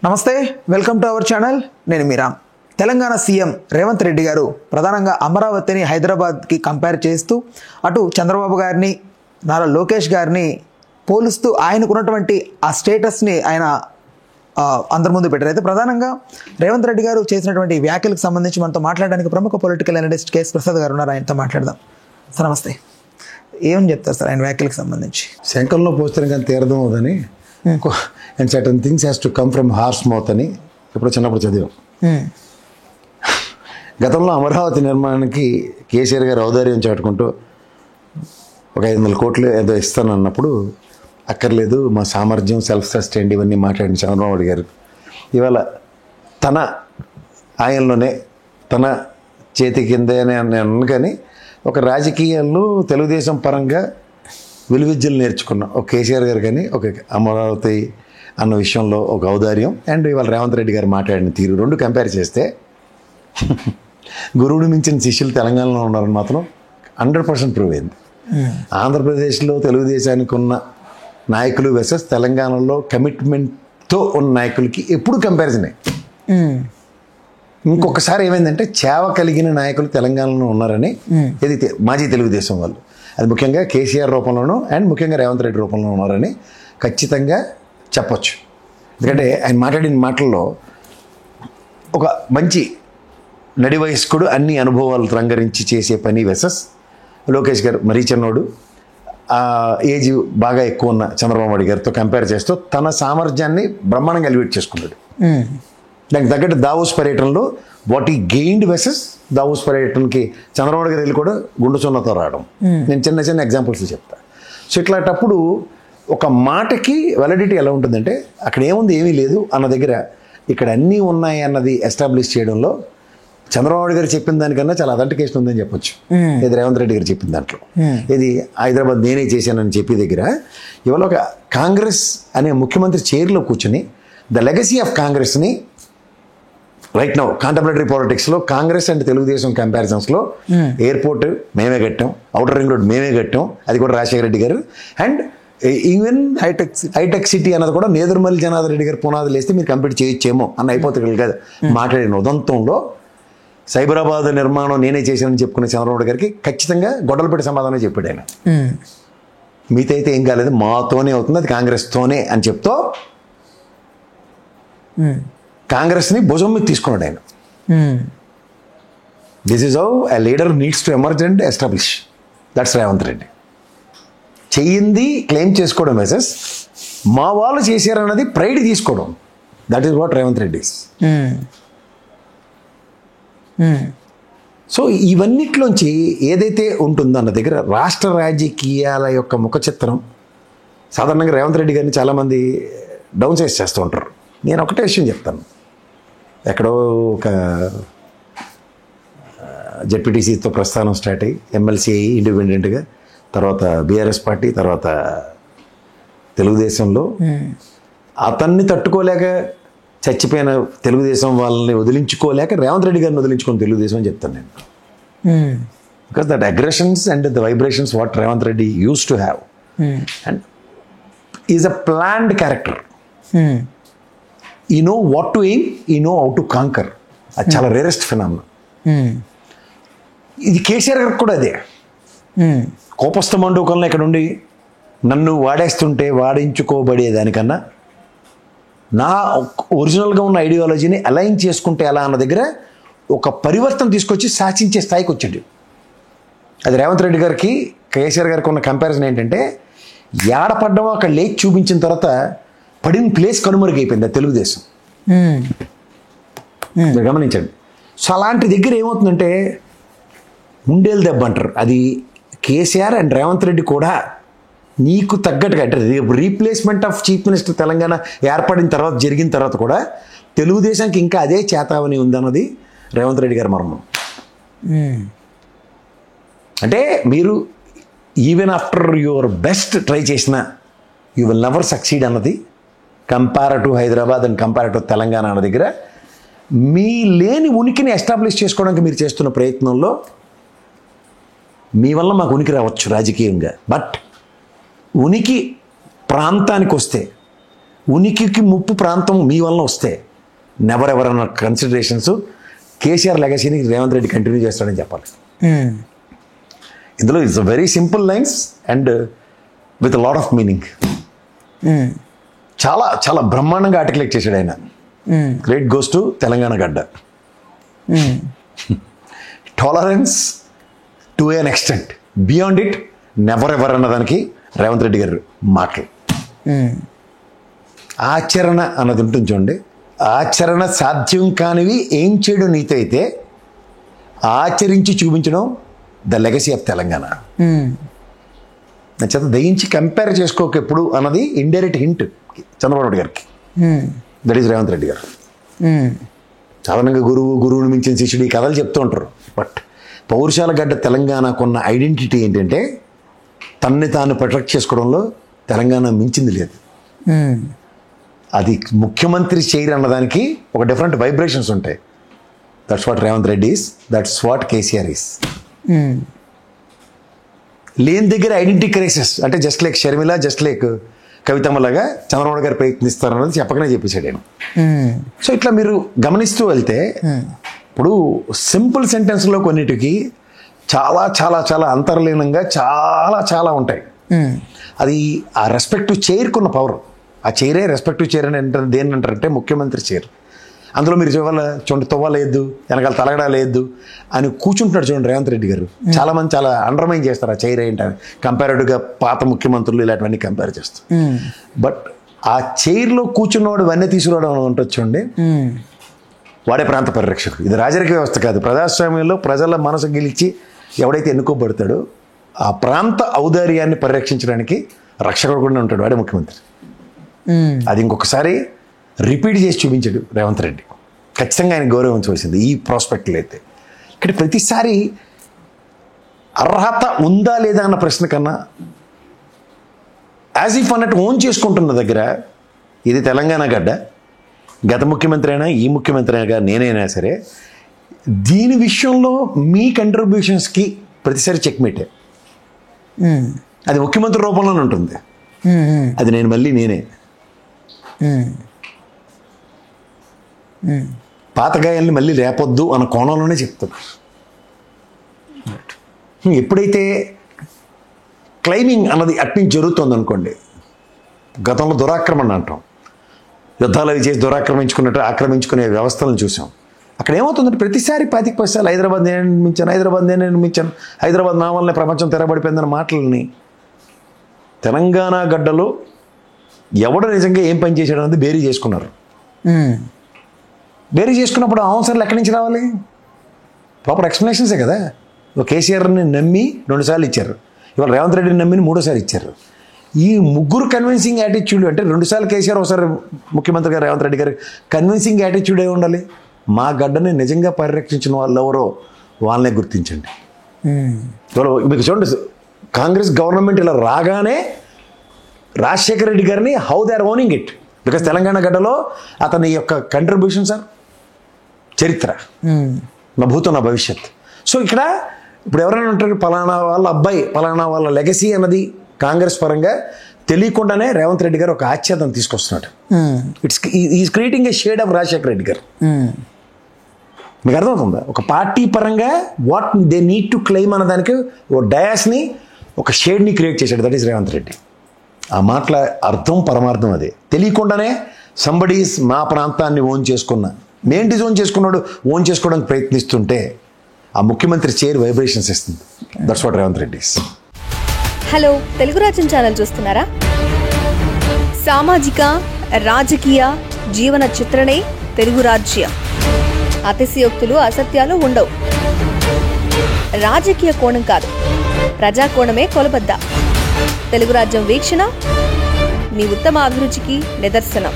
నమస్తే, welcome to our channel. నేను మీరామ్. Telangana CM Revanth Reddy గారు ప్రధానంగా అమరావతిని హైదరాబాద్కి కంపేర్ చేస్తూ అటు చంద్రబాబు గారిని, నారా లోకేష్ గారిని పోలుస్తూ ఆయనకున్నటువంటి ఆ స్టేటస్ని ఆయన అందరి ముందు పెట్టారు. అయితే ప్రధానంగా రేవంత్ రెడ్డి గారు చేసినటువంటి వ్యాఖ్యలకు సంబంధించి మనతో మాట్లాడడానికి ప్రముఖ పొలిటికల్ అనలిస్ట్ కేఎస్ ప్రసాద్ గారు ఉన్నారు. ఆయనతో మాట్లాడదాం. సార్ నమస్తే. ఏమని చెప్తారు సార్ ఆయన వ్యాఖ్యలకు సంబంధించి? శంఖంలో పోస్తే కానీ తీరదం అవుదని, and certain things has to come from horse mouth అని ఇప్పుడు చిన్నప్పుడు చదివాం. గతంలో అమరావతి నిర్మాణానికి కేసీఆర్ గారు ఔదార్యం చాటుకుంటూ ఒక 500 కోట్లు ఏదో ఇస్తానన్నప్పుడు అక్కర్లేదు, మా సామర్థ్యం, సెల్ఫ్ సస్టైన్డ్ ఇవన్నీ మాట్లాడిన చంద్రబాబు గారు ఇవాళ తన ఆయనలోనే తన చేతి కిందే అని కానీ ఒక రాజకీయాల్లో తెలుగుదేశం పరంగా విలువిద్యలు నేర్చుకున్న ఒక కేసీఆర్ గారు కానీ ఒక అమరావతి అన్న విషయంలో ఒక ఔదార్యం అండ్ ఇవాళ రేవంత్ రెడ్డి గారు మాట్లాడిన తీరు రెండు కంపేర్ చేస్తే గురువుని మించిన శిష్యులు తెలంగాణలో ఉన్నారని మాత్రం 100% ప్రూవ్ అయింది. ఆంధ్రప్రదేశ్లో తెలుగుదేశానికి ఉన్న నాయకులు వెసెస్ తెలంగాణలో కమిట్మెంట్తో ఉన్న నాయకులకి ఎప్పుడు కంపారిజనే. ఇంకొకసారి ఏమైందంటే చేవ కలిగిన నాయకులు తెలంగాణలో ఉన్నారని ఇది మాజీ తెలుగుదేశం వాళ్ళు, అది ముఖ్యంగా కేసీఆర్ రూపంలోనూ అండ్ ముఖ్యంగా రేవంత్ రెడ్డి రూపంలో ఉన్నారని ఖచ్చితంగా చెప్పొచ్చు. ఎందుకంటే ఆయన మాట్లాడిన మాటల్లో ఒక మంచి నడి వయస్కుడు అన్ని అనుభవాలు రంగరించి చేసే పని వెసెస్ లోకేష్ గారు మరీ చిన్నోడు, ఏజ్ బాగా ఎక్కువ ఉన్న చంద్రబాబు నాయుడు గారితో కంపేర్ చేస్తూ తన సామర్థ్యాన్ని బ్రహ్మాండంగా ఎలివేట్ చేసుకున్నాడు. దానికి తగ్గట్టు దావోస్ పర్యటనలో వాట్ ఈ గెయిన్డ్ వెసెస్ దావోస్ పర్యటనకి చంద్రబాబు గారు వెళ్ళి కూడా గుండు సున్నతో రావడం. నేను చిన్న చిన్న ఎగ్జాంపుల్స్ చెప్తాను. సో ఇట్లాంటప్పుడు ఒక మాటకి వ్యాలిడిటీ ఎలా ఉంటుందంటే అక్కడ ఏముంది ఏమీ లేదు అన్న దగ్గర ఇక్కడ అన్నీ ఉన్నాయి అన్నది ఎస్టాబ్లిష్ చేయడంలో చంద్రబాబు గారు చెప్పిన దానికన్నా చాలా అథెంటికేషన్ ఉందని చెప్పొచ్చు. ఇది రేవంత్ రెడ్డి గారు చెప్పిన దాంట్లో ఇది హైదరాబాద్ నేనే చేశానని చెప్పే దగ్గర ఇవాళ ఒక కాంగ్రెస్ అనే ముఖ్యమంత్రి చైర్లో కూర్చొని ద లెగసీ ఆఫ్ కాంగ్రెస్ని రైట్ నౌ కాంటెంపరరీ పాలిటిక్స్లో కాంగ్రెస్ అండ్ తెలుగుదేశం కంపారిజన్స్లో ఎయిర్పోర్ట్ మేమే కట్టాం, ఔటర్ రింగ్ రోడ్ మేమే కట్టాం, అది కూడా రాజశేఖర రెడ్డి గారు, అండ్ ఈవెన్ హైటెక్ సిటీ అన్నది కూడా నేదురుమల్లి జనార్దన్ రెడ్డి గారు పునాదులు వేస్తే మీరు కంప్లీట్ చేయొచ్చేమో అన్న అయిపోతుంది కదా మాట్లాడిన ఉదంతంలో సైబరాబాద్ నిర్మాణం నేనే చేశానని చెప్పుకునే చంద్రబాబు గారికి ఖచ్చితంగా గొడవలపెట్టి సమాధానం చెప్పాడు ఆయన. మీతో అయితే ఏం కాలేదు, మాతోనే అవుతుంది, అది కాంగ్రెస్తోనే అని చెప్తూ కాంగ్రెస్ని భుజం మీద తీసుకున్నాడు ఆయన. This is how a leader needs to emerge and establish. That's Revanth Reddy. చెయ్యింది క్లెయిమ్ చేసుకోవడం మెసెస్ మా వాళ్ళు చేశారన్నది ప్రైడ్ తీసుకోవడం. That is what Revanth Reddy is. So ఇవన్నిట్లోంచి ఏదైతే ఉంటుందో అన్న దగ్గర రాష్ట్ర రాజకీయాల యొక్క ముఖ చిత్రం సాధారణంగా రేవంత్ రెడ్డి గారిని చాలామంది డౌన్ సైజ్ చేస్తూ ఉంటారు. నేను ఒకటే విషయం చెప్తాను. ఎక్కడో ఒక జెడ్పీటీసీతో ప్రస్థానం స్టార్ట్ అయ్యి ఎమ్మెల్సీ అయ్యి ఇండిపెండెంట్గా తర్వాత బీఆర్ఎస్ పార్టీ తర్వాత తెలుగుదేశంలో అతన్ని తట్టుకోలేక చచ్చిపోయిన తెలుగుదేశం వాళ్ళని వదిలించుకోలేక రేవంత్ రెడ్డి గారిని వదిలించుకొని తెలుగుదేశం అని చెప్తాను నేను. Because that aggressions and the vibrations what Revanth Reddy use to have and is a planned character. He know what to aim, he know how to conquer. అది చాలా రేరెస్ట్ ఫినామినా. ఇది కేసీఆర్ గారికి కూడా అదే. కోపస్థ మండూకంలో ఇక్కడ ఉండి నన్ను వాడేస్తుంటే వాడించుకోబడేదానికన్నా నా ఒరిజినల్గా ఉన్న ఐడియాలజీని అలైన్ చేసుకుంటే ఎలా అన్న దగ్గర ఒక పరివర్తన తీసుకొచ్చి శాసించే స్థాయికి వచ్చాడు. అది రేవంత్ రెడ్డి గారికి కేసీఆర్ గారికి ఉన్న కంపారిజన్ ఏంటంటే ఏడపడ్డమో అక్కడ లేచి చూపించిన తర్వాత పడిన ప్లేస్ కనుమరుగైపోయింది అది తెలుగుదేశం. మీరు గమనించండి. సో అలాంటి దగ్గర ఏమవుతుందంటే ఉండేలు దెబ్బ అంటారు. అది కేసీఆర్ అండ్ రేవంత్ రెడ్డి కూడా నీకు తగ్గట్టుగా అంటే replacement of chief minister Telangana ఏర్పడిన తర్వాత జరిగిన తర్వాత కూడా తెలుగుదేశానికి ఇంకా అదే చేతావని ఉందన్నది రేవంత్ రెడ్డి గారి మర్మం. అంటే మీరు even after your best try చేసినా యూ విల్ నెవర్ సక్సీడ్ అన్నది compare to Hyderabad and compare to Telangana అన్న దగ్గర మీ లేని ఉనికిని ఎస్టాబ్లిష్ చేసుకోవడానికి మీరు చేస్తున్న ప్రయత్నంలో మీ వల్ల మాకు ఉనికి రావచ్చు రాజకీయంగా, బట్ ఉనికి ప్రాంతానికి వస్తే ఉనికికి ముప్పు ప్రాంతం మీ వల్ల వస్తే నెవర్ ఎవర్ అన్న కన్సిడరేషన్స్ కేసీఆర్ లెగసీని రేవంత్ రెడ్డి కంటిన్యూ చేస్తాడని చెప్పాలి. ఇందులో it's very simple lines and with lot of meaning. చాలా చాలా బ్రహ్మాండంగా ఆర్టికులేట్ చేశాడు ఆయన. గ్రేట్ గోస్ టు తెలంగాణ గడ్డ. Tolerance to an extent, beyond it never ever అన్నదానికి రేవంత్ రెడ్డి గారు మాటలు. ఆచరణ అన్నది ఉంటుంది చూడండి. ఆచరణ సాధ్యం కానివి ఏం చేయడం నీతి అయితే ఆచరించి చూపించడం ద లెగసీ ఆఫ్ తెలంగాణ. చేత దయించి కంపేర్ చేసుకోక ఎప్పుడు అన్నది ఇండైరెక్ట్ హింట్ చంద్రబాబు నాయుడు గారికి. దట్ ఈస్ రేవంత్ రెడ్డి గారు. సాధారణంగా గురువుని మించిన శిష్యుడు ఈ కథలు చెప్తూ ఉంటారు. బట్ పౌరుషాల గడ్డ తెలంగాణకున్న ఐడెంటిటీ ఏంటంటే తన్ని తాను ప్రొటెక్ట్ చేసుకోవడంలో తెలంగాణ మించింది లేదు. అది ముఖ్యమంత్రి చైర్ అన్నదానికి ఒక డిఫరెంట్ వైబ్రేషన్స్ ఉంటాయి. That's what Revanth Reddy is, that's what KCR is. లేని దగ్గర ఐడెంటిటీ క్రైసిస్ అంటే just like Sharmila, just like కవితమ్మలాగా చంద్రబాబు గారు ప్రయత్నిస్తారన్నది చెప్పకనే చెప్పేశాడు ఆయన. సో ఇట్లా మీరు గమనిస్తూ వెళ్తే ఇప్పుడు సింపుల్ సెంటెన్స్లో కొన్నిటికి చాలా చాలా చాలా అంతర్లీనంగా చాలా చాలా ఉంటాయి. అది ఆ రెస్పెక్టివ్ చైర్కున్న పవర్. ఆ చైరే రెస్పెక్టివ్ చైర్ అని అంటారు. దేని అంటారంటే ముఖ్యమంత్రి చైర్. అందులో మీరు చూడండి తొవ్వలేదు, వెనకాల తలగడా లేదు అని కూర్చుంటున్నాడు చూడండి రేవంత్ రెడ్డి గారు. చాలా మంది చాలా అండర్మైన్ చేస్తారు ఆ చైర్ ఏంటని, కంపారిటివ్గా పాత ముఖ్యమంత్రులు ఇలాంటివన్నీ కంపేర్ చేస్తారు. బట్ ఆ చైర్లో కూర్చున్నవాడు వన్నీ తీసుకురావడం ఉంటుంది చూడండి, వాడే ప్రాంత పరిరక్షకుడు. ఇది రాజరిక వ్యవస్థ కాదు. ప్రజాస్వామ్యంలో ప్రజల మనసు గెలిచి ఎవడైతే ఎన్నుకోబడతాడో ఆ ప్రాంత ఔదార్యాన్ని పరిరక్షించడానికి రక్షకుడు కూడా ఉంటాడు, వాడే ముఖ్యమంత్రి. అది ఇంకొకసారి రిపీట్ చేసి చూపించాడు రేవంత్ రెడ్డి. ఖచ్చితంగా ఆయన గౌరవించవలసింది ఈ ప్రాస్పెక్ట్లో అయితే. ఇక్కడ ప్రతిసారి అర్హత ఉందా లేదా అన్న ప్రశ్న కన్నా యాజ్ ఇఫ్ అన్నట్టు ఓన్ చేసుకుంటున్న దగ్గర ఇది తెలంగాణ గడ్డ, గత ముఖ్యమంత్రి అయినా ఈ ముఖ్యమంత్రి అయినా నేనైనా సరే దీని విషయంలో మీ కంట్రిబ్యూషన్స్కి ప్రతిసారి చెక్మేటే. అది ముఖ్యమంత్రి రూపంలోనే ఉంటుంది. అది నేనే పాతగాయల్ని మళ్ళీ రేపొద్దు అన్న కోణంలోనే చెప్తున్నారు. ఎప్పుడైతే క్లైమింగ్ అన్నది అట్నుంచి జరుగుతుంది అనుకోండి, గతంలో దురాక్రమణ అంటాం, యుద్ధాలు అవి చేసి దురాక్రమించుకున్నట్టు ఆక్రమించుకునే వ్యవస్థలను చూసాం. అక్కడ ఏమవుతుందంటే ప్రతిసారి 25 హైదరాబాద్ నేను నిర్మించాను, హైదరాబాద్ నా వల్లనే ప్రపంచం తెరబడిపోయిందన్న మాటలని తెలంగాణ గడ్డలో ఎవడు నిజంగా ఏం పని చేశాడు అనేది బేరీ చేసుకున్నారు. బేరీ చేసుకున్నప్పుడు ఆన్సర్లు ఎక్కడి నుంచి రావాలి? ప్రాపర్ ఎక్స్ప్లెనేషన్సే కదా. కేసీఆర్ని నమ్మి 2 సార్లు ఇచ్చారు, ఇవాళ రేవంత్ రెడ్డిని నమ్మిని 3వ సారి ఇచ్చారు. ఈ ముగ్గురు కన్విన్సింగ్ యాటిట్యూడ్ అంటే 2 సార్లు కేసీఆర్, ఒకసారి ముఖ్యమంత్రి గారు రేవంత్ రెడ్డి గారు కన్విన్సింగ్ యాటిట్యూడ్ అయి ఉండాలి. మా గడ్డని నిజంగా పరిరక్షించిన వాళ్ళు ఎవరో వాళ్ళనే గుర్తించండి. మీకు చూడండి, కాంగ్రెస్ గవర్నమెంట్ ఇలా రాగానే రాజశేఖర రెడ్డి గారిని how they are owning it, because Telangana గడ్డలో అతని యొక్క కంట్రిబ్యూషన్స్ ఆర్ చరిత్ర, నా భూతం నా భవిష్యత్. సో ఇక్కడ ఇప్పుడు ఎవరైనా ఉంటారు పలానా వాళ్ళ అబ్బాయి, పలానా వాళ్ళ లెగసీ అన్నది కాంగ్రెస్ పరంగా తెలియకుండానే రేవంత్ రెడ్డి గారు ఒక ఆచ్ఛాదం తీసుకొస్తున్నాడు. Is creating a shade of Rajasekhara Reddy garu. మీకు అర్థమవుతుందా? ఒక పార్టీ పరంగా what they need to claim అన్నదానికి ఓ డయాస్ని, ఒక షేడ్ని క్రియేట్ చేశాడు. That is Revanth Reddy. ఆ మాటల అర్థం పరమార్థం అదే. తెలియకుండానే సంబడీస్ మా ప్రాంతాన్ని ఓన్ చేసుకున్నాడు, ఓన్ చేసుకోవడానికి ప్రయత్నిస్తుంటే ఆ ముఖ్యమంత్రి చైర్ వైబ్రేషన్స్ ఇస్తుంది. That's what Revanth Reddy. Hello, Telugu రాజ్యం ఛానల్ చూస్తున్నారా? సామాజిక రాజకీయ జీవన చిత్రణే తెలుగు రాజ్యం. అతిశయోక్తులు అసత్యాలు ఉండవు. రాజకీయ కోణం కాదు, ప్రజా కోణమే కొలబద్ద. తెలుగు రాజ్యం వీక్షణ మీ ఉత్తమ అభిరుచికి నిదర్శనం.